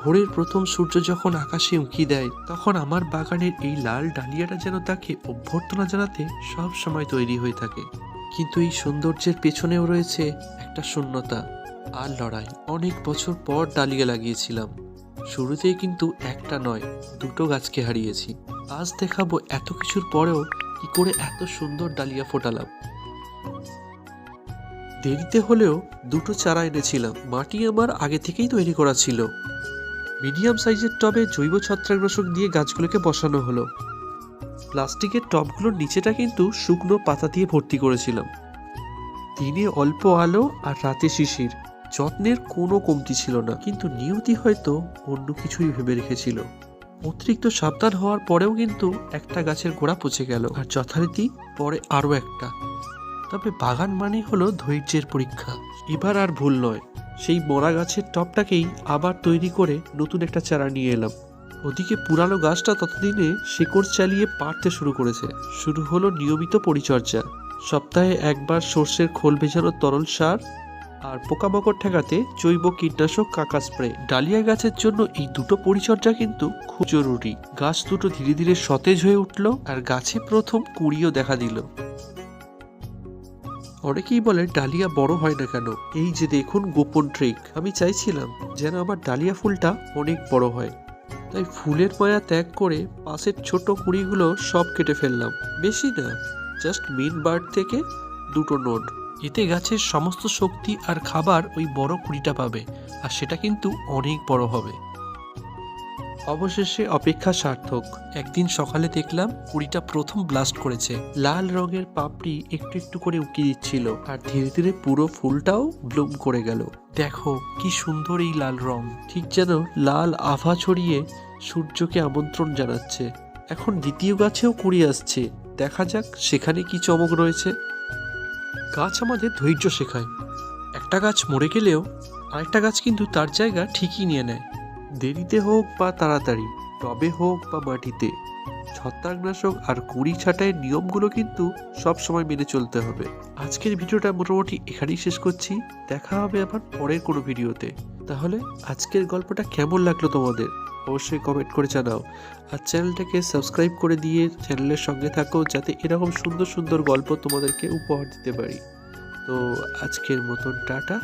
ভোরের প্রথম সূর্য যখন আকাশে উঁকি দেয় তখন আমার বাগানের এই লাল ডালিয়াটা যেন তাকে অভ্যর্থনা জানাতে সব সময় তৈরি হয়ে থাকে। কিন্তু এই সৌন্দর্যের পেছনেও রয়েছে একটা শূন্যতা আর লড়াই। অনেক বছর পর ডালিয়া লাগিয়েছিলাম, শুরুতেই কিন্তু একটা নয় দুটো গাছকে হারিয়েছি। আজ দেখাবো এত কিছুর পরেও কি করে এত সুন্দর ডালিয়া ফোটালাম। দেরিতে হলেও দুটো চারা এনেছিলাম, মাটি আমার আগে থেকেই তৈরি করা ছিল। মিডিয়াম সাইজের টবে জৈব ছত্রাকনাশক দিয়ে গাছগুলোকে বসানো হলো। প্লাস্টিকের টবগুলোর নিচেটা কিন্তু শুকনো পাতা দিয়ে ভর্তি করেছিলাম। দিনে অল্প আলো আর রাতে শিশির, যত্নের কোনো কমতি ছিল না। কিন্তু নিয়তি হয়তো অন্য কিছুই ভেবে রেখেছিল। অতিরিক্ত সাবধান হওয়ার পরেও কিন্তু একটা গাছের গোড়া পচে গেল, আর যথারীতি পরে আরও একটা। তবে বাগান মানেই হলো ধৈর্যের পরীক্ষা। এবার আর ভুল নয়, সেই মরা গাছের টবটাকেই আবার তৈরি করে নতুন একটা চারা নিয়ে এলাম। ওদিকে পুরানো গাছটা ততদিনে শিকড় চালিয়ে বাড়তে শুরু করেছে। শুরু হলো নিয়মিত পরিচর্যা। সপ্তাহে একবার সর্ষের খোল ভেজানো তরল সার আর পোকামাকড় ঠেকাতে জৈব কীটনাশক কাকা স্প্রে। ডালিয়া গাছের জন্য এই দুটো পরিচর্যা কিন্তু খুব জরুরি। গাছ দুটো ধীরে ধীরে সতেজ হয়ে উঠল আর গাছে প্রথম কুঁড়িও দেখা দিল। অনেকেই বলে ডালিয়া বড় হয় না কেন, এই যে দেখুন গোপন ট্রিক। আমি চাইছিলাম যেন আমার ডালিয়া ফুলটা অনেক বড় হয়, তাই ফুলের মায়া ত্যাগ করে পাশের ছোট কুঁড়িগুলো সব কেটে ফেললাম। বেশি না, জাস্ট মেন বার্ড থেকে দুটো নোড। এতে গাছের সমস্ত শক্তি আর খাবার ওই বড় কুঁড়িটা পাবে, আর সেটা কিন্তু অনেক বড় হবে। অবশেষে অপেক্ষা সার্থক। একদিন সকালে দেখলাম কুড়িটা প্রথম ব্লাস্ট করেছে। লাল রঙের পাপড়ি একটু একটু করে উঁকি দিচ্ছিল, আর ধীরে ধীরে পুরো ফুলটাও ব্লুম করে গেল। দেখো কি সুন্দর এই লাল রং, ঠিক যেন লাল আভা ছড়িয়ে সূর্যকে আমন্ত্রণ জানাচ্ছে। এখন দ্বিতীয় গাছেও কুড়ি আসছে, দেখা যাক সেখানে কি চমক রয়েছে। গাছ আমাদের ধৈর্য শেখায়। একটা গাছ মরে গেলেও আরেকটা গাছ কিন্তু তার জায়গা ঠিকই নিয়ে নেয়। দেরিতে হোক বা তাড়াতাড়ি, টবে হোক বা মাটিতে, ছত্রাকনাশক আর কুড়ি ছাঁটাইয়ের নিয়মগুলো কিন্তু সব সময় মেনে চলতে হবে। আজকের ভিডিওটা মোটামুটি এখানেই শেষ করছি। দেখা হবে আবার পরের কোনো ভিডিওতে। তাহলে আজকের গল্পটা কেমন লাগলো তোমাদের অবশ্যই কমেন্ট করে জানাও, আর চ্যানেলটাকে সাবস্ক্রাইব করে দিয়ে চ্যানেলের সঙ্গে থাকো, যাতে এরকম সুন্দর সুন্দর গল্প তোমাদেরকে উপহার দিতে পারি। তো আজকের মতন টাটা।